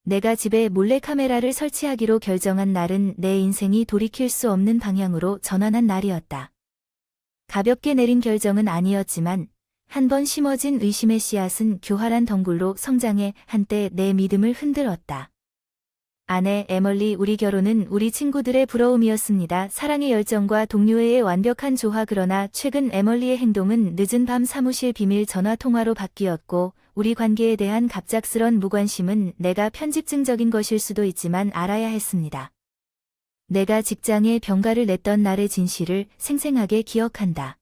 내가 집에 몰래카메라를 설치하기로 결정한 날은 내 인생이 돌이킬 수 없는 방향으로 전환한 날이었다. 가볍게 내린 결정은 아니었지만 한 번 심어진 의심의 씨앗은 교활한 덩굴로 성장해 한때 내 믿음을 흔들었다. 아내 에멀리, 우리 결혼은 우리 친구들의 부러움이었습니다. 사랑의 열정과 동료애의 완벽한 조화. 그러나 최근 에멀리의 행동은 늦은 밤 사무실 비밀 전화 통화로 바뀌었고 우리 관계에 대한 갑작스런 무관심은 내가 편집증적인 것일 수도 있지만 알아야 했습니다. 내가 직장에 병가를 냈던 날의 진실을 생생하게 기억한다.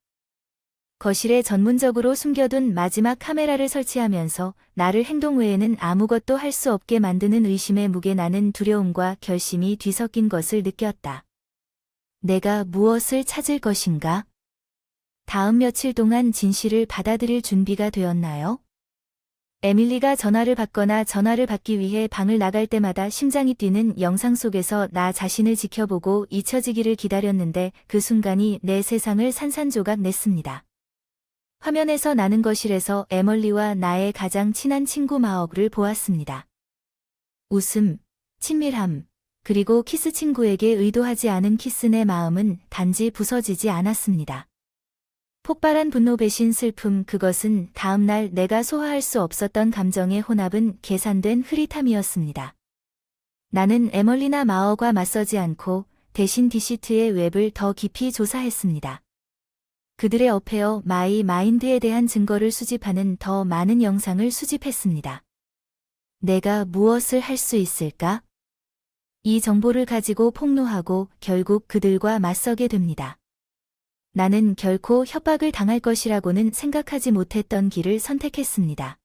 거실에 전문적으로 숨겨둔 마지막 카메라를 설치하면서 나를 행동 외에는 아무것도 할 수 없게 만드는 의심의 무게. 나는 두려움과 결심이 뒤섞인 것을 느꼈다. 내가 무엇을 찾을 것인가? 다음 며칠 동안 진실을 받아들일 준비가 되었나요? 에밀리가 전화를 받거나 전화를 받기 위해 방을 나갈 때마다 심장이 뛰는 영상 속에서 나 자신을 지켜보고 잊혀지기를 기다렸는데 그 순간이 내 세상을 산산조각 냈습니다. 화면에서 나는 거실에서 에멀리와 나의 가장 친한 친구 마억을 보았습니다. 웃음, 친밀함, 그리고 키스. 친구에게 의도하지 않은 키스. 내 마음은 단지 부서지지 않았습니다. 폭발한 분노, 배신, 슬픔, 그것은 다음날 내가 소화할 수 없었던 감정의 혼합은 계산된 흐릿함이었습니다. 나는 에멀리나 마어과 맞서지 않고 대신 디시트의 웹을 더 깊이 조사했습니다. 그들의 어페어 마이 마인드에 대한 증거를 수집하는 더 많은 영상을 수집했습니다. 내가 무엇을 할 수 있을까? 이 정보를 가지고 폭로하고 결국 그들과 맞서게 됩니다. 나는 결코 협박을 당할 것이라고는 생각하지 못했던 길을 선택했습니다.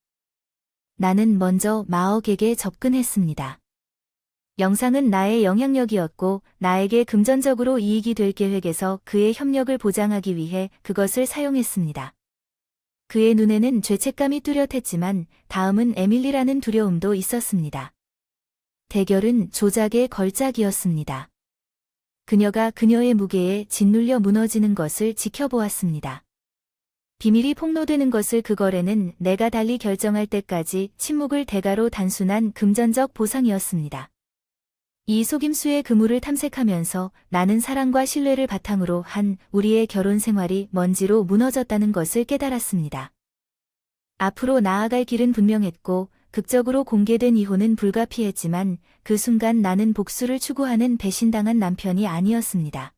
나는 먼저 마억에게 접근했습니다. 영상은 나의 영향력이었고 나에게 금전적으로 이익이 될 계획에서 그의 협력을 보장하기 위해 그것을 사용했습니다. 그의 눈에는 죄책감이 뚜렷했지만 다음은 에밀리라는 두려움도 있었습니다. 대결은 조작의 걸작이었습니다. 그녀가 그녀의 무게에 짓눌려 무너지는 것을 지켜보았습니다. 비밀이 폭로되는 것을 그 거래는 내가 달리 결정할 때까지 침묵을 대가로 단순한 금전적 보상이었습니다. 이 속임수의 그물을 탐색하면서 나는 사랑과 신뢰를 바탕으로 한 우리의 결혼 생활이 먼지로 무너졌다는 것을 깨달았습니다. 앞으로 나아갈 길은 분명했고 극적으로 공개된 이혼은 불가피했지만 그 순간 나는 복수를 추구하는 배신당한 남편이 아니었습니다.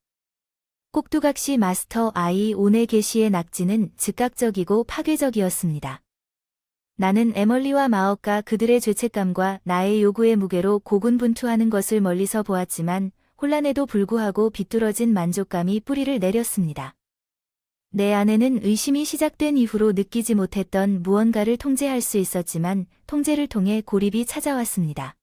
꼭두각시 마스터 아이 온의 계시의 낙지는 즉각적이고 파괴적이었습니다. 나는 에멀리와 마억과 그들의 죄책감과 나의 요구의 무게로 고군분투하는 것을 멀리서 보았지만 혼란에도 불구하고 비뚤어진 만족감이 뿌리를 내렸습니다. 내 안에는 의심이 시작된 이후로 느끼지 못했던 무언가를 통제할 수 있었지만 통제를 통해 고립이 찾아왔습니다.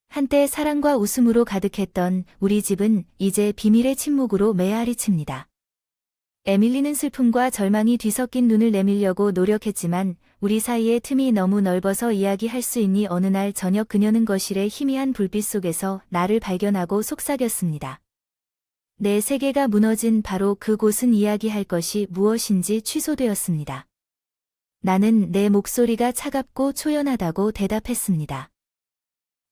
한때 사랑과 웃음으로 가득했던 우리 집은 이제 비밀의 침묵으로 메아리칩니다. 에밀리는 슬픔과 절망이 뒤섞인 눈을 내밀려고 노력했지만 우리 사이의 틈이 너무 넓어서 이야기할 수 있니 어느 날 저녁 그녀는 거실의 희미한 불빛 속에서 나를 발견하고 속삭였습니다. 내 세계가 무너진 바로 그곳은 이야기할 것이 무엇인지 취소되었습니다. 나는 내 목소리가 차갑고 초연하다고 대답했습니다.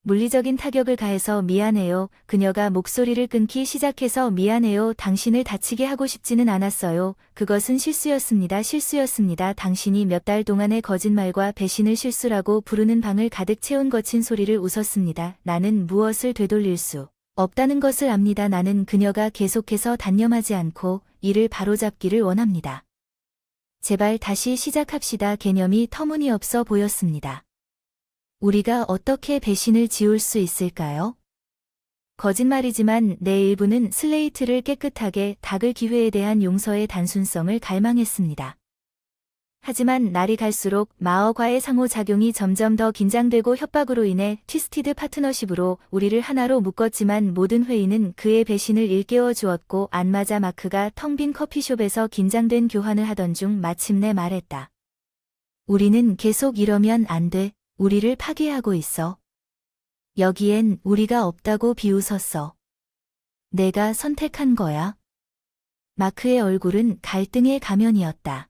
물리적인 타격을 가해서 미안해요. 그녀가 목소리를 끊기 시작해서 미안해요. 당신을 다치게 하고 싶지는 않았어요. 그것은 실수였습니다. 실수였습니다. 당신이 몇 달 동안의 거짓말과 배신을 실수라고 부르는 방을 가득 채운 거친 소리를 웃었습니다. 나는 무엇을 되돌릴 수 없다는 것을 압니다. 나는 그녀가 계속해서 단념하지 않고 이를 바로잡기를 원합니다. 제발 다시 시작합시다. 개념이 터무니없어 보였습니다. 우리가 어떻게 배신을 지울 수 있을까요? 거짓말이지만 내 일부는 슬레이트를 깨끗하게 닦을 기회에 대한 용서의 단순성을 갈망했습니다. 하지만 날이 갈수록 마어과의 상호작용이 점점 더 긴장되고 협박으로 인해 트위스티드 파트너십으로 우리를 하나로 묶었지만 모든 회의는 그의 배신을 일깨워 주었고 안 맞아 마크가 텅 빈 커피숍에서 긴장된 교환을 하던 중 마침내 말했다. 우리는 계속 이러면 안 돼. 우리를 파괴하고 있어. 여기엔 우리가 없다고 비웃었어. 내가 선택한 거야. 마크의 얼굴은 갈등의 가면이었다.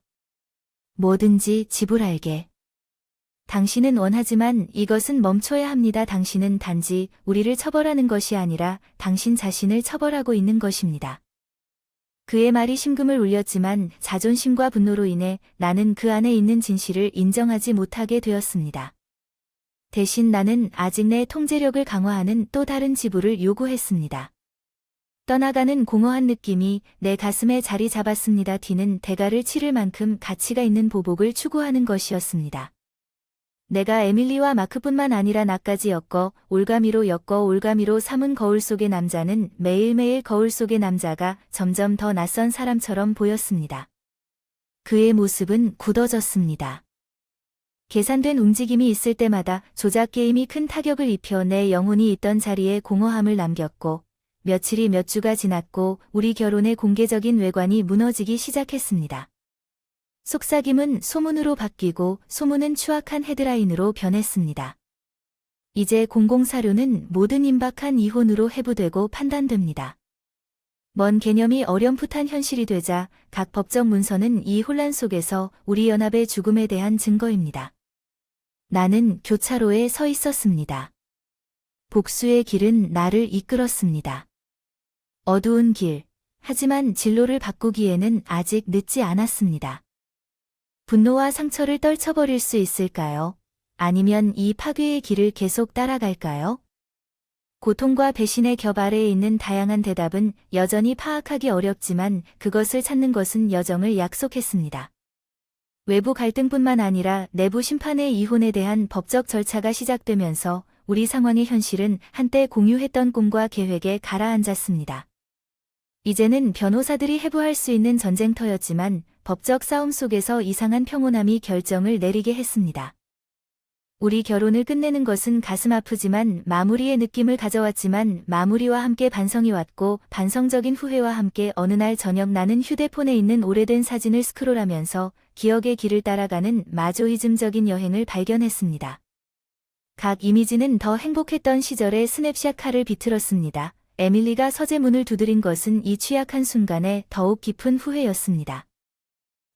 뭐든지 지불할게. 당신은 원하지만 이것은 멈춰야 합니다. 당신은 단지 우리를 처벌하는 것이 아니라 당신 자신을 처벌하고 있는 것입니다. 그의 말이 심금을 울렸지만 자존심과 분노로 인해 나는 그 안에 있는 진실을 인정하지 못하게 되었습니다. 대신 나는 아직 내 통제력을 강화하는 또 다른 지불을 요구했습니다. 떠나가는 공허한 느낌이 내 가슴에 자리 잡았습니다. 뒤는 대가를 치를 만큼 가치가 있는 보복을 추구하는 것이었습니다. 내가 에밀리와 마크뿐만 아니라 나까지 엮어 올가미로 삼은 거울 속의 남자는 매일매일 거울 속의 남자가 점점 더 낯선 사람처럼 보였습니다. 그의 모습은 굳어졌습니다. 계산된 움직임이 있을 때마다 조작 게임이 큰 타격을 입혀 내 영혼이 있던 자리에 공허함을 남겼고 며칠이 몇 주가 지났고 우리 결혼의 공개적인 외관이 무너지기 시작했습니다. 속삭임은 소문으로 바뀌고 소문은 추악한 헤드라인으로 변했습니다. 이제 공공사료는 모든 임박한 이혼으로 해부되고 판단됩니다. 먼 개념이 어렴풋한 현실이 되자 각 법적 문서는 이 혼란 속에서 우리 연합의 죽음에 대한 증거입니다. 나는 교차로에 서 있었습니다. 복수의 길은 나를 이끌었습니다. 어두운 길, 하지만 진로를 바꾸기에는 아직 늦지 않았습니다. 분노와 상처를 떨쳐버릴 수 있을까요? 아니면 이 파괴의 길을 계속 따라갈까요? 고통과 배신의 겹 아래에 있는 다양한 대답은 여전히 파악하기 어렵지만 그것을 찾는 것은 여정을 약속했습니다. 외부 갈등뿐만 아니라 내부 심판의 이혼에 대한 법적 절차가 시작되면서 우리 상황의 현실은 한때 공유했던 꿈과 계획에 가라앉았습니다. 이제는 변호사들이 해부할 수 있는 전쟁터였지만 법적 싸움 속에서 이상한 평온함이 결정을 내리게 했습니다. 우리 결혼을 끝내는 것은 가슴 아프지만 마무리의 느낌을 가져왔지만 마무리와 함께 반성이 왔고 반성적인 후회와 함께 어느 날 저녁 나는 휴대폰에 있는 오래된 사진을 스크롤하면서 기억의 길을 따라가는 마조이즘적인 여행을 발견했습니다. 각 이미지는 더 행복했던 시절의 스냅샷 칼을 비틀었습니다. 에밀리가 서재 문을 두드린 것은 이 취약한 순간에 더욱 깊은 후회였습니다.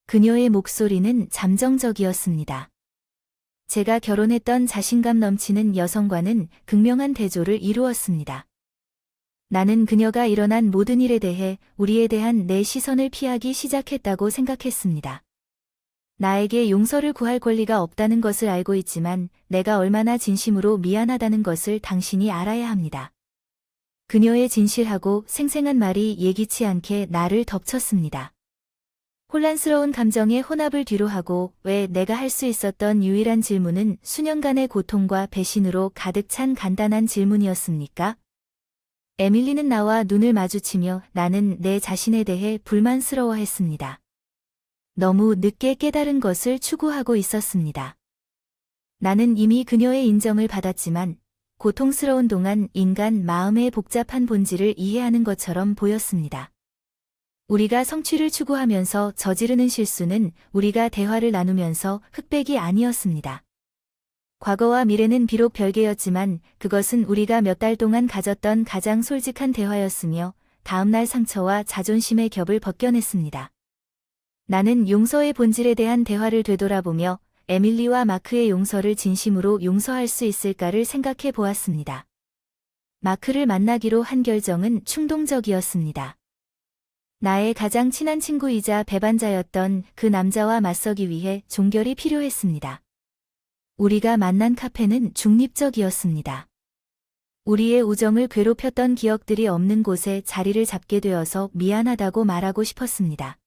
그녀의 목소리는 잠정적이었습니다. 제가 결혼했던 자신감 넘치는 여성과는 극명한 대조를 이루었습니다. 나는 그녀가 일어난 모든 일에 대해 우리에 대한 내 시선을 피하기 시작했다고 생각했습니다. 나에게 용서를 구할 권리가 없다는 것을 알고 있지만 내가 얼마나 진심으로 미안하다는 것을 당신이 알아야 합니다. 그녀의 진실하고 생생한 말이 예기치 않게 나를 덮쳤습니다. 혼란스러운 감정의 혼합을 뒤로하고 왜 내가 할 수 있었던 유일한 질문은 수년간의 고통과 배신으로 가득 찬 간단한 질문이었습니까? 에밀리는 나와 눈을 마주치며 나는 내 자신에 대해 불만스러워했습니다. 너무 늦게 깨달은 것을 추구하고 있었습니다. 나는 이미 그녀의 인정을 받았지만 고통스러운 동안 인간 마음의 복잡한 본질을 이해하는 것처럼 보였습니다. 우리가 성취를 추구하면서 저지르는 실수는 우리가 대화를 나누면서 흑백이 아니었습니다. 과거와 미래는 비록 별개였지만 그것은 우리가 몇 달 동안 가졌던 가장 솔직한 대화였으며 다음날 상처와 자존심의 겹을 벗겨냈습니다. 나는 용서의 본질에 대한 대화를 되돌아보며 에밀리와 마크의 용서를 진심으로 용서할 수 있을까를 생각해 보았습니다. 마크를 만나기로 한 결정은 충동적이었습니다. 나의 가장 친한 친구이자 배반자였던 그 남자와 맞서기 위해 종결이 필요했습니다. 우리가 만난 카페는 중립적이었습니다. 우리의 우정을 괴롭혔던 기억들이 없는 곳에 자리를 잡게 되어서 미안하다고 말하고 싶었습니다.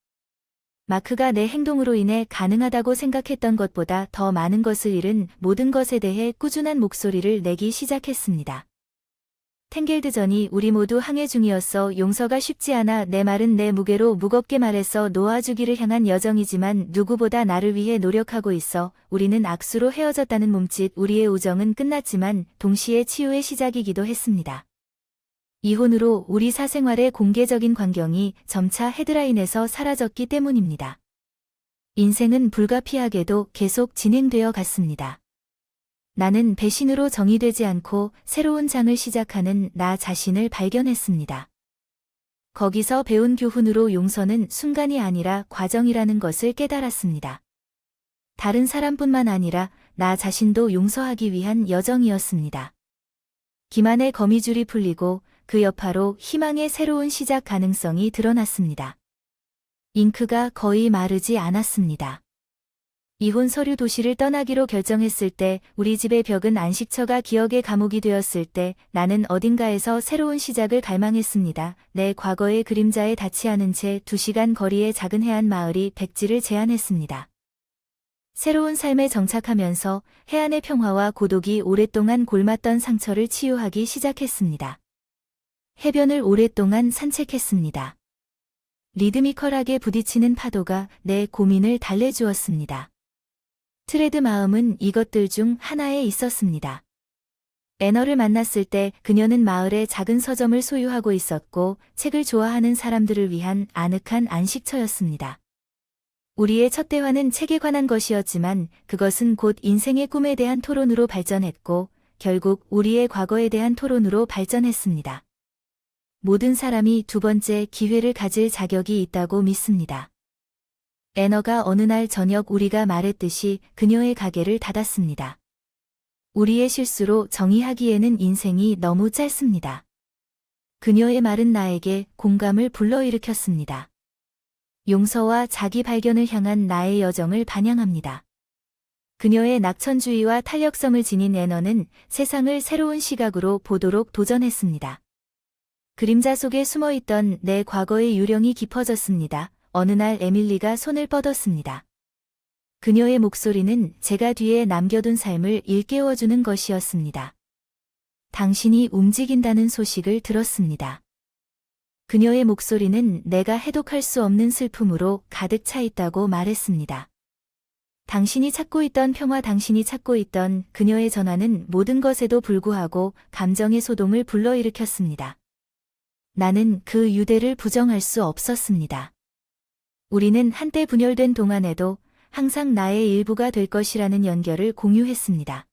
마크가 내 행동으로 인해 가능하다고 생각했던 것보다 더 많은 것을 잃은 모든 것에 대해 꾸준한 목소리를 내기 시작했습니다. 탱겔드전이 우리 모두 항해 중이었어. 용서가 쉽지 않아. 내 말은 내 무게로 무겁게 말했어. 놓아주기를 향한 여정이지만 누구보다 나를 위해 노력하고 있어. 우리는 악수로 헤어졌다는 몸짓. 우리의 우정은 끝났지만 동시에 치유의 시작이기도 했습니다. 이혼으로 우리 사생활의 공개적인 광경이 점차 헤드라인에서 사라졌기 때문입니다. 인생은 불가피하게도 계속 진행되어 갔습니다. 나는 배신으로 정의되지 않고 새로운 장을 시작하는 나 자신을 발견했습니다. 거기서 배운 교훈으로 용서는 순간이 아니라 과정이라는 것을 깨달았습니다. 다른 사람뿐만 아니라 나 자신도 용서하기 위한 여정이었습니다. 기만의 거미줄이 풀리고 그 여파로 희망의 새로운 시작 가능성이 드러났습니다. 잉크가 거의 마르지 않았습니다. 이혼 서류 도시를 떠나기로 결정했을 때, 우리 집의 벽은 안식처가 기억의 감옥이 되었을 때 나는 어딘가에서 새로운 시작을 갈망했습니다. 내 과거의 그림자에 닿지 않은 채 2시간 거리의 작은 해안 마을이 백지를 제안했습니다. 새로운 삶에 정착하면서 해안의 평화와 고독이 오랫동안 골맞던 상처를 치유하기 시작했습니다. 해변을 오랫동안 산책했습니다. 리드미컬하게 부딪히는 파도가 내 고민을 달래주었습니다. 트레드 마음은 이것들 중 하나에 있었습니다. 애너를 만났을 때 그녀는 마을의 작은 서점을 소유하고 있었고 책을 좋아하는 사람들을 위한 아늑한 안식처였습니다. 우리의 첫 대화는 책에 관한 것이었지만 그것은 곧 인생의 꿈에 대한 토론으로 발전했고 결국 우리의 과거에 대한 토론으로 발전했습니다. 모든 사람이 두 번째 기회를 가질 자격이 있다고 믿습니다. 애너가 어느 날 저녁 우리가 말했듯이 그녀의 가게를 닫았습니다. 우리의 실수로 정의하기에는 인생이 너무 짧습니다. 그녀의 말은 나에게 공감을 불러일으켰습니다. 용서와 자기 발견을 향한 나의 여정을 반영합니다. 그녀의 낙천주의와 탄력성을 지닌 애너는 세상을 새로운 시각으로 보도록 도전했습니다. 그림자 속에 숨어있던 내 과거의 유령이 깊어졌습니다. 어느 날 에밀리가 손을 뻗었습니다. 그녀의 목소리는 제가 뒤에 남겨둔 삶을 일깨워주는 것이었습니다. 당신이 움직인다는 소식을 들었습니다. 그녀의 목소리는 내가 해독할 수 없는 슬픔으로 가득 차 있다고 말했습니다. 당신이 찾고 있던 평화, 당신이 찾고 있던 그녀의 전화는 모든 것에도 불구하고 감정의 소동을 불러일으켰습니다. 나는 그 유대를 부정할 수 없었습니다. 우리는 한때 분열된 동안에도 항상 나의 일부가 될 것이라는 연결을 공유했습니다.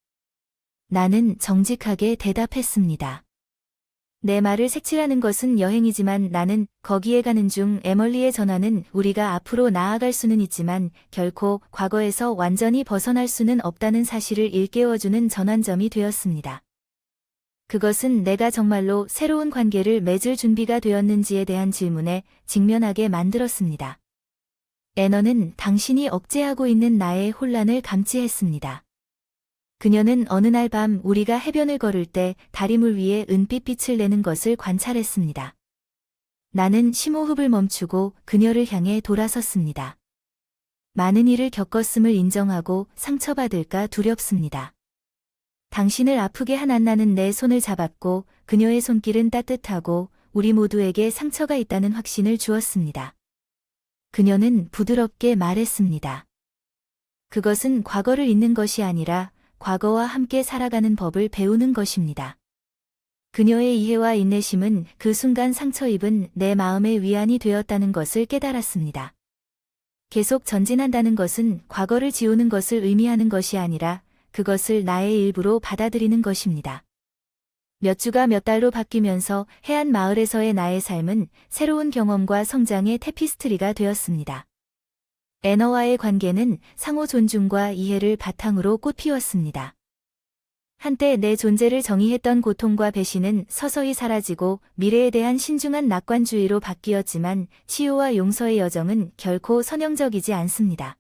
나는 정직하게 대답했습니다. 내 말을 색칠하는 것은 여행이지만 나는 거기에 가는 중. 에멀리의 전화는 우리가 앞으로 나아갈 수는 있지만 결코 과거에서 완전히 벗어날 수는 없다는 사실을 일깨워주는 전환점이 되었습니다. 그것은 내가 정말로 새로운 관계를 맺을 준비가 되었는지에 대한 질문에 직면하게 만들었습니다. 애너는 당신이 억제하고 있는 나의 혼란을 감지했습니다. 그녀는 어느 날 밤 우리가 해변을 걸을 때 다리물 위에 은빛빛을 내는 것을 관찰했습니다. 나는 심호흡을 멈추고 그녀를 향해 돌아섰습니다. 많은 일을 겪었음을 인정하고 상처받을까 두렵습니다. 당신을 아프게 한 안나는 내 손을 잡았고 그녀의 손길은 따뜻하고 우리 모두에게 상처가 있다는 확신을 주었습니다. 그녀는 부드럽게 말했습니다. 그것은 과거를 잊는 것이 아니라 과거와 함께 살아가는 법을 배우는 것입니다. 그녀의 이해와 인내심은 그 순간 상처 입은 내 마음의 위안이 되었다는 것을 깨달았습니다. 계속 전진한다는 것은 과거를 지우는 것을 의미하는 것이 아니라 그것을 나의 일부로 받아들이는 것입니다. 몇 주가 몇 달로 바뀌면서 해안 마을에서의 나의 삶은 새로운 경험과 성장의 테피스트리가 되었습니다. 애너와의 관계는 상호 존중과 이해를 바탕으로 꽃피웠습니다. 한때 내 존재를 정의했던 고통과 배신은 서서히 사라지고 미래에 대한 신중한 낙관주의로 바뀌었지만 치유와 용서의 여정은 결코 선형적이지 않습니다.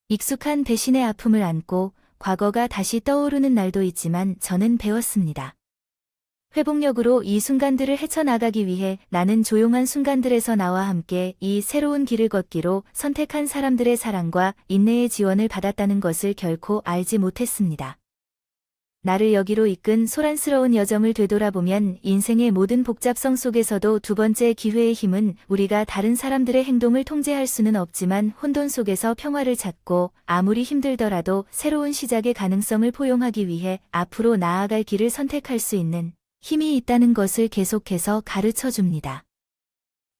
익숙한 배신의 아픔을 안고 과거가 다시 떠오르는 날도 있지만 저는 배웠습니다. 회복력으로 이 순간들을 헤쳐나가기 위해 나는 조용한 순간들에서 나와 함께 이 새로운 길을 걷기로 선택한 사람들의 사랑과 인내의 지원을 받았다는 것을 결코 알지 못했습니다. 나를 여기로 이끈 소란스러운 여정을 되돌아보면 인생의 모든 복잡성 속에서도 두 번째 기회의 힘은 우리가 다른 사람들의 행동을 통제할 수는 없지만 혼돈 속에서 평화를 찾고 아무리 힘들더라도 새로운 시작의 가능성을 포용하기 위해 앞으로 나아갈 길을 선택할 수 있는 힘이 있다는 것을 계속해서 가르쳐 줍니다.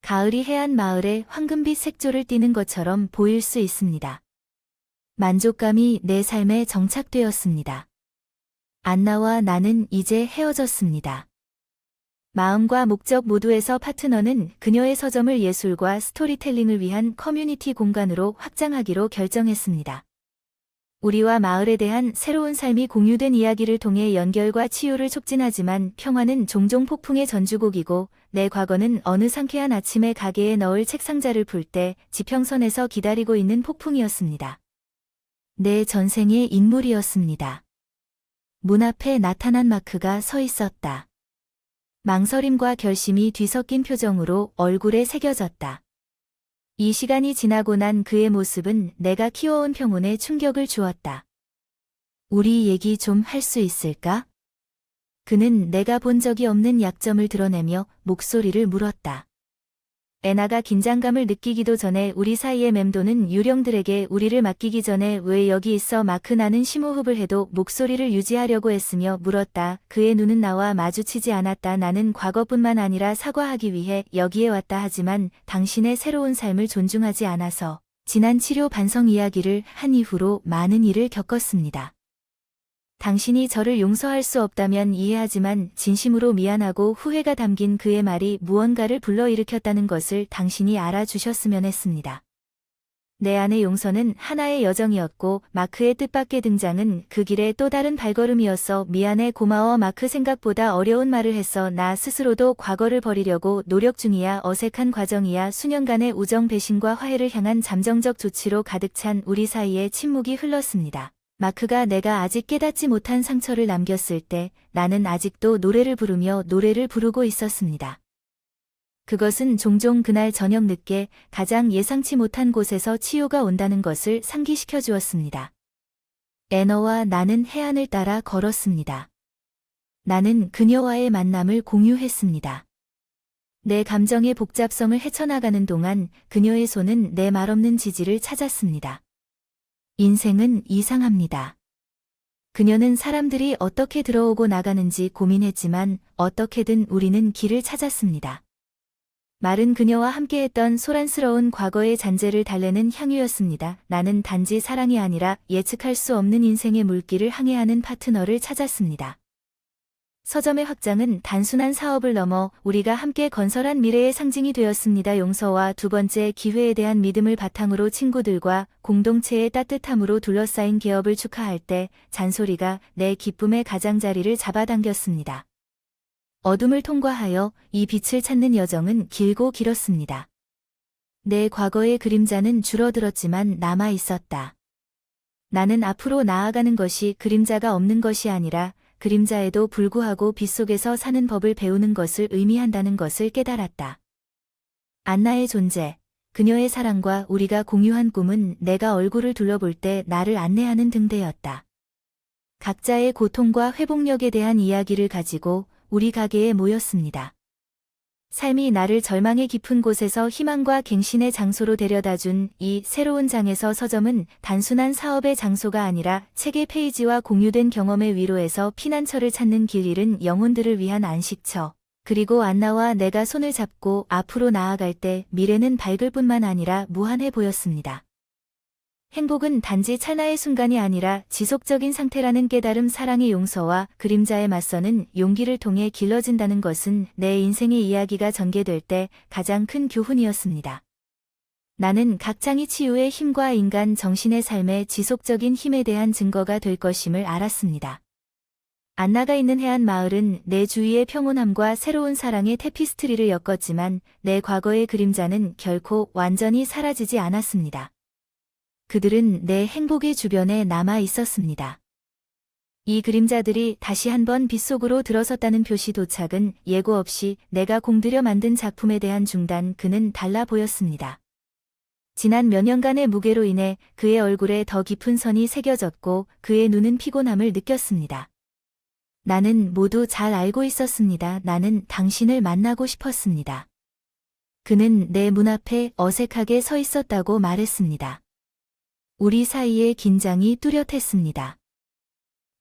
가을이 해안 마을에 황금빛 색조를 띠는 것처럼 보일 수 있습니다. 만족감이 내 삶에 정착되었습니다. 안나와 나는 이제 헤어졌습니다. 마음과 목적 모두에서 파트너는 그녀의 서점을 예술과 스토리텔링을 위한 커뮤니티 공간으로 확장하기로 결정했습니다. 우리와 마을에 대한 새로운 삶이 공유된 이야기를 통해 연결과 치유를 촉진하지만 평화는 종종 폭풍의 전주곡이고 내 과거는 어느 상쾌한 아침에 가게에 넣을 책상자를 풀 때 지평선에서 기다리고 있는 폭풍이었습니다. 내 전생의 인물이었습니다. 문 앞에 나타난 마크가 서 있었다. 망설임과 결심이 뒤섞인 표정으로 얼굴에 새겨졌다. 이 시간이 지나고 난 그의 모습은 내가 키워온 평온에 충격을 주었다. 우리 얘기 좀 할 수 있을까? 그는 내가 본 적이 없는 약점을 드러내며 목소리를 물었다. 애나가 긴장감을 느끼기도 전에 우리 사이에 맴도는 유령들에게 우리를 맡기기 전에 왜 여기 있어? 마크 나는 심호흡을 해도 목소리를 유지하려고 애쓰며 물었다. 그의 눈은 나와 마주치지 않았다. 나는 과거뿐만 아니라 사과하기 위해 여기에 왔다. 하지만 당신의 새로운 삶을 존중하지 않아서 지난 치료 반성 이야기를 한 이후로 많은 일을 겪었습니다. 당신이 저를 용서할 수 없다면 이해하지만 진심으로 미안하고 후회가 담긴 그의 말이 무언가를 불러일으켰다는 것을 당신이 알아주셨으면 했습니다. 내 안의 용서는 하나의 여정이었고 마크의 뜻밖의 등장은 그 길의 또 다른 발걸음이었어. 미안해, 고마워. 마크 생각보다 어려운 말을 했어. 나 스스로도 과거를 버리려고 노력 중이야. 어색한 과정이야. 수년간의 우정, 배신과 화해를 향한 잠정적 조치로 가득 찬 우리 사이에 침묵이 흘렀습니다. 마크가 내가 아직 깨닫지 못한 상처를 남겼을 때 나는 아직도 노래를 부르며 노래를 부르고 있었습니다. 그것은 종종 그날 저녁 늦게 가장 예상치 못한 곳에서 치유가 온다는 것을 상기시켜 주었습니다. 애너와 나는 해안을 따라 걸었습니다. 나는 그녀와의 만남을 공유했습니다. 내 감정의 복잡성을 헤쳐나가는 동안 그녀의 손은 내 말없는 지지를 찾았습니다. 인생은 이상합니다. 그녀는 사람들이 어떻게 들어오고 나가는지 고민했지만 어떻게든 우리는 길을 찾았습니다. 말은 그녀와 함께했던 소란스러운 과거의 잔재를 달래는 향유였습니다. 나는 단지 사랑이 아니라 예측할 수 없는 인생의 물길을 항해하는 파트너를 찾았습니다. 서점의 확장은 단순한 사업을 넘어 우리가 함께 건설한 미래의 상징이 되었습니다. 용서와 두 번째 기회에 대한 믿음을 바탕으로 친구들과 공동체의 따뜻함으로 둘러싸인 개업을 축하할 때 잔소리가 내 기쁨의 가장자리를 잡아당겼습니다. 어둠을 통과하여 이 빛을 찾는 여정은 길고 길었습니다. 내 과거의 그림자는 줄어들었지만 남아 있었다. 나는 앞으로 나아가는 것이 그림자가 없는 것이 아니라 그림자에도 불구하고 빛 속에서 사는 법을 배우는 것을 의미한다는 것을 깨달았다. 안나의 존재, 그녀의 사랑과 우리가 공유한 꿈은 내가 얼굴을 둘러볼 때 나를 안내하는 등대였다. 각자의 고통과 회복력에 대한 이야기를 가지고 우리 가게에 모였습니다. 삶이 나를 절망의 깊은 곳에서 희망과 갱신의 장소로 데려다준 이 새로운 장에서 서점은 단순한 사업의 장소가 아니라 책의 페이지와 공유된 경험의 위로에서 피난처를 찾는 길 잃은 영혼들을 위한 안식처. 그리고 안나와 내가 손을 잡고 앞으로 나아갈 때 미래는 밝을 뿐만 아니라 무한해 보였습니다. 행복은 단지 찰나의 순간이 아니라 지속적인 상태라는 깨달음, 사랑의 용서와 그림자에 맞서는 용기를 통해 길러진다는 것은 내 인생의 이야기가 전개될 때 가장 큰 교훈이었습니다. 나는 각 장이 치유의 힘과 인간 정신의 삶의 지속적인 힘에 대한 증거가 될 것임을 알았습니다. 안나가 있는 해안 마을은 내 주위의 평온함과 새로운 사랑의 테피스트리를 엮었지만 내 과거의 그림자는 결코 완전히 사라지지 않았습니다. 그들은 내 행복의 주변에 남아 있었습니다. 이 그림자들이 다시 한번 빛 속으로 들어섰다는 표시. 도착은 예고 없이 내가 공들여 만든 작품에 대한 중단. 그는 달라 보였습니다. 지난 몇 년간의 무게로 인해 그의 얼굴에 더 깊은 선이 새겨졌고 그의 눈은 피곤함을 느꼈습니다. 나는 모두 잘 알고 있었습니다. 나는 당신을 만나고 싶었습니다. 그는 내 문 앞에 어색하게 서 있었다고 말했습니다. 우리 사이의 긴장이 뚜렷했습니다.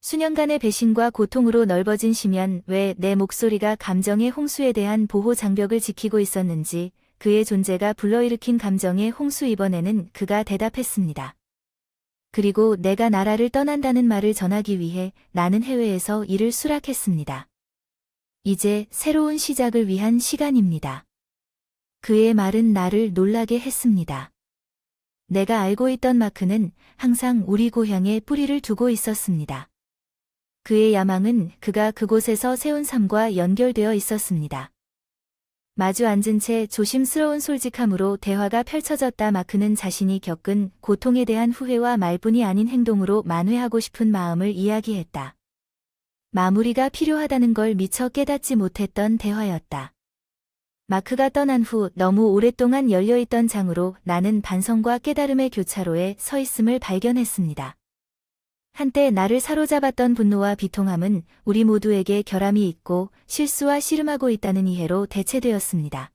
수년간의 배신과 고통으로 넓어진 심연, 왜 내 목소리가 감정의 홍수에 대한 보호 장벽을 지키고 있었는지, 그의 존재가 불러일으킨 감정의 홍수. 이번에는 그가 대답했습니다. 그리고 내가 나라를 떠난다는 말을 전하기 위해 나는 해외에서 일을 수락했습니다. 이제 새로운 시작을 위한 시간입니다. 그의 말은 나를 놀라게 했습니다. 내가 알고 있던 마크는 항상 우리 고향에 뿌리를 두고 있었습니다. 그의 야망은 그가 그곳에서 세운 삶과 연결되어 있었습니다. 마주 앉은 채 조심스러운 솔직함으로 대화가 펼쳐졌다. 마크는 자신이 겪은 고통에 대한 후회와 말뿐이 아닌 행동으로 만회하고 싶은 마음을 이야기했다. 마무리가 필요하다는 걸 미처 깨닫지 못했던 대화였다. 마크가 떠난 후 너무 오랫동안 열려있던 장으로 나는 반성과 깨달음의 교차로에 서 있음을 발견했습니다. 한때 나를 사로잡았던 분노와 비통함은 우리 모두에게 결함이 있고 실수와 씨름하고 있다는 이해로 대체되었습니다.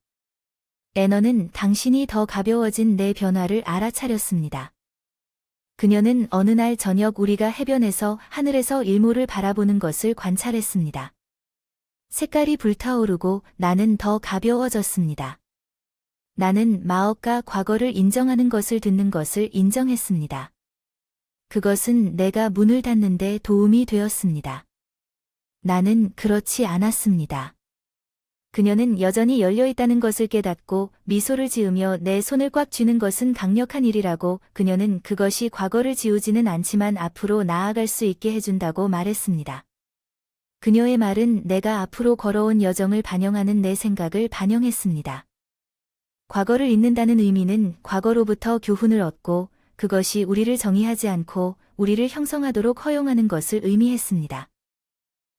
애너는 당신이 더 가벼워진 내 변화를 알아차렸습니다. 그녀는 어느 날 저녁 우리가 해변에서 하늘에서 일몰을 바라보는 것을 관찰했습니다. 색깔이 불타오르고 나는 더 가벼워졌습니다. 나는 마법과 과거를 인정하는 것을 듣는 것을 인정했습니다. 그것은 내가 문을 닫는 데 도움이 되었습니다. 나는 그렇지 않았습니다. 그녀는 여전히 열려있다는 것을 깨닫고 미소를 지으며 내 손을 꽉 쥐는 것은 강력한 일이라고, 그녀는 그것이 과거를 지우지는 않지만 앞으로 나아갈 수 있게 해준다고 말했습니다. 그녀의 말은 내가 앞으로 걸어온 여정을 반영하는 내 생각을 반영했습니다. 과거를 잊는다는 의미는 과거로부터 교훈을 얻고 그것이 우리를 정의하지 않고 우리를 형성하도록 허용하는 것을 의미했습니다.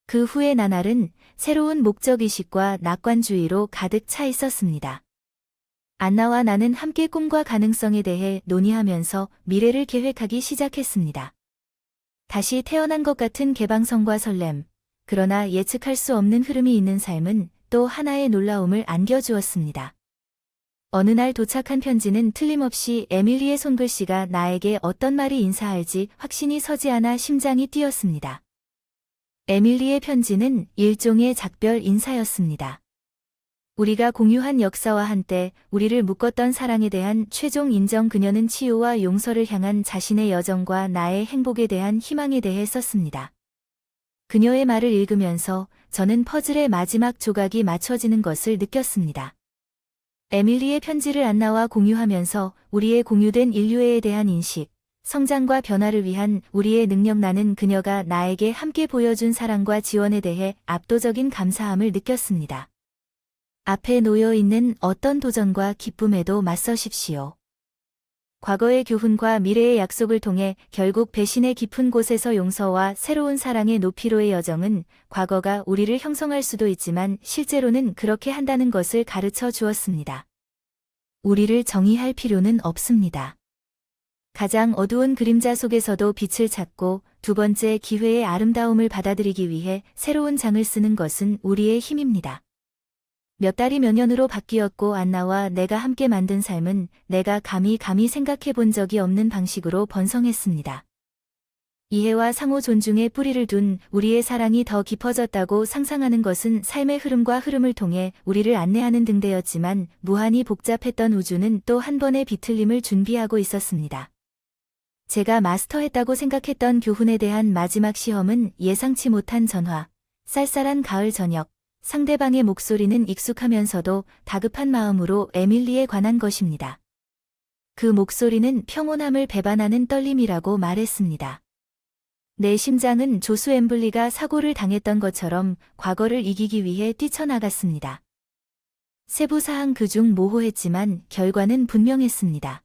그 후에 나날은 새로운 목적의식과 낙관주의로 가득 차 있었습니다. 안나와 나는 함께 꿈과 가능성에 대해 논의하면서 미래를 계획하기 시작했습니다. 다시 태어난 것 같은 개방성과 설렘, 그러나 예측할 수 없는 흐름이 있는 삶은 또 하나의 놀라움을 안겨주었습니다. 어느 날 도착한 편지는 틀림없이 에밀리의 손글씨가 나에게 어떤 말이 인사할지 확신이 서지 않아 심장이 뛰었습니다. 에밀리의 편지는 일종의 작별 인사였습니다. 우리가 공유한 역사와 한때 우리를 묶었던 사랑에 대한 최종 인정, 그녀는 치유와 용서를 향한 자신의 여정과 나의 행복에 대한 희망에 대해 썼습니다. 그녀의 말을 읽으면서 저는 퍼즐의 마지막 조각이 맞춰지는 것을 느꼈습니다. 에밀리의 편지를 안나와 공유하면서 우리의 공유된 인류애에 대한 인식, 성장과 변화를 위한 우리의 능력, 나는 그녀가 나에게 함께 보여준 사랑과 지원에 대해 압도적인 감사함을 느꼈습니다. 앞에 놓여 있는 어떤 도전과 기쁨에도 맞서십시오. 과거의 교훈과 미래의 약속을 통해 결국 배신의 깊은 곳에서 용서와 새로운 사랑의 높이로의 여정은, 과거가 우리를 형성할 수도 있지만 실제로는 그렇게 한다는 것을 가르쳐 주었습니다. 우리를 정의할 필요는 없습니다. 가장 어두운 그림자 속에서도 빛을 찾고 두 번째 기회의 아름다움을 받아들이기 위해 새로운 장을 쓰는 것은 우리의 힘입니다. 몇 달이 몇 년으로 바뀌었고 안나와 내가 함께 만든 삶은 내가 감히 생각해 본 적이 없는 방식으로 번성했습니다. 이해와 상호 존중에 뿌리를 둔 우리의 사랑이 더 깊어졌다고 상상하는 것은 삶의 흐름과 흐름을 통해 우리를 안내하는 등대였지만 무한히 복잡했던 우주는 또 한 번의 비틀림을 준비하고 있었습니다. 제가 마스터했다고 생각했던 교훈에 대한 마지막 시험은 예상치 못한 전화, 쌀쌀한 가을 저녁, 상대방의 목소리는 익숙하면서도 다급한 마음으로 에밀리에 관한 것입니다. 그 목소리는 평온함을 배반하는 떨림이라고 말했습니다. 내 심장은 조수 엠블리가 사고를 당했던 것처럼 과거를 이기기 위해 뛰쳐나갔습니다. 세부사항 그중 모호했지만 결과는 분명했습니다.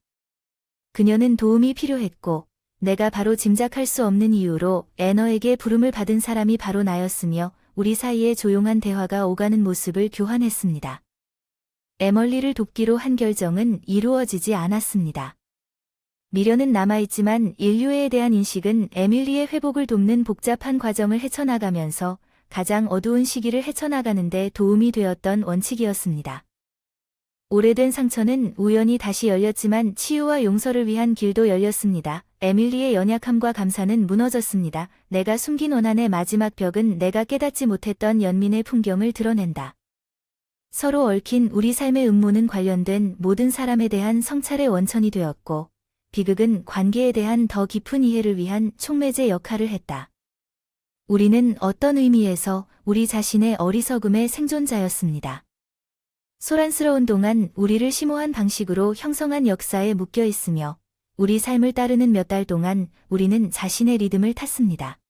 그녀는 도움이 필요했고 내가 바로 짐작할 수 없는 이유로 애너에게 부름을 받은 사람이 바로 나였으며 우리 사이에 조용한 대화가 오가는 모습을 교환했습니다. 에멀리를 돕기로 한 결정은 이루어지지 않았습니다. 미련은 남아있지만 인류애에 대한 인식은 에밀리의 회복을 돕는 복잡한 과정을 헤쳐나가면서 가장 어두운 시기를 헤쳐나가는 데 도움이 되었던 원칙이었습니다. 오래된 상처는 우연히 다시 열렸지만 치유와 용서를 위한 길도 열렸습니다. 에밀리의 연약함과 감사는 무너졌습니다. 내가 숨긴 원한의 마지막 벽은 내가 깨닫지 못했던 연민의 풍경을 드러낸다. 서로 얽힌 우리 삶의 음모는 관련된 모든 사람에 대한 성찰의 원천이 되었고 비극은 관계에 대한 더 깊은 이해를 위한 촉매제 역할을 했다. 우리는 어떤 의미에서 우리 자신의 어리석음의 생존자였습니다. 소란스러운 동안 우리를 심오한 방식으로 형성한 역사에 묶여 있으며 우리 삶을 따르는 몇 달 동안 우리는 자신의 리듬을 탔습니다.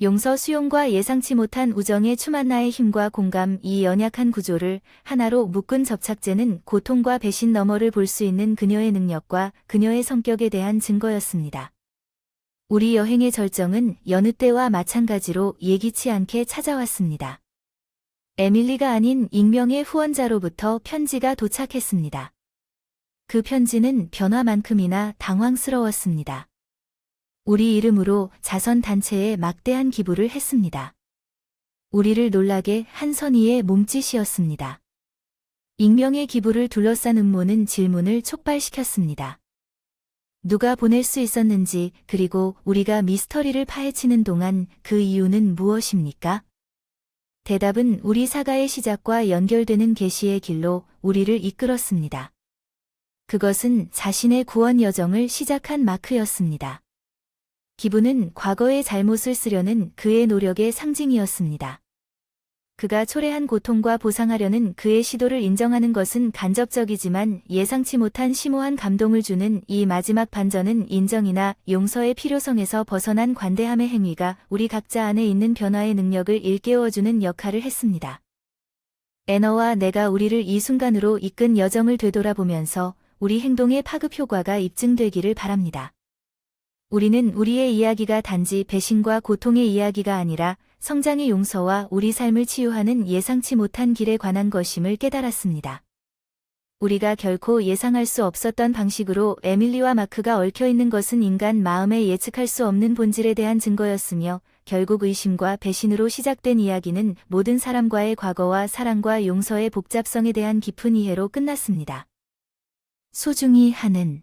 용서 수용과 예상치 못한 우정의 추만나의 힘과 공감, 이 연약한 구조를 하나로 묶은 접착제는 고통과 배신 너머를 볼 수 있는 그녀의 능력과 그녀의 성격에 대한 증거였습니다. 우리 여행의 절정은 여느 때와 마찬가지로 예기치 않게 찾아왔습니다. 에밀리가 아닌 익명의 후원자로부터 편지가 도착했습니다. 그 편지는 변화만큼이나 당황스러웠습니다. 우리 이름으로 자선단체에 막대한 기부를 했습니다. 우리를 놀라게 한 선의의 몸짓이었습니다. 익명의 기부를 둘러싼 음모는 질문을 촉발시켰습니다. 누가 보낼 수 있었는지, 그리고 우리가 미스터리를 파헤치는 동안 그 이유는 무엇입니까? 대답은 우리 사가의 시작과 연결되는 계시의 길로 우리를 이끌었습니다. 그것은 자신의 구원 여정을 시작한 마크였습니다. 기부는 과거의 잘못을 쓰려는 그의 노력의 상징이었습니다. 그가 초래한 고통과 보상하려는 그의 시도를 인정하는 것은 간접적이지만 예상치 못한 심오한 감동을 주는 이 마지막 반전은 인정이나 용서의 필요성에서 벗어난 관대함의 행위가 우리 각자 안에 있는 변화의 능력을 일깨워주는 역할을 했습니다. 애너와 내가 우리를 이 순간으로 이끈 여정을 되돌아보면서 우리 행동의 파급 효과가 입증되기를 바랍니다. 우리는 우리의 이야기가 단지 배신과 고통의 이야기가 아니라 성장의 용서와 우리 삶을 치유하는 예상치 못한 길에 관한 것임을 깨달았습니다. 우리가 결코 예상할 수 없었던 방식으로 에밀리와 마크가 얽혀있는 것은 인간 마음에 예측할 수 없는 본질에 대한 증거였으며 결국 의심과 배신으로 시작된 이야기는 모든 사람과의 과거와 사랑과 용서의 복잡성에 대한 깊은 이해로 끝났습니다. 소중히 하는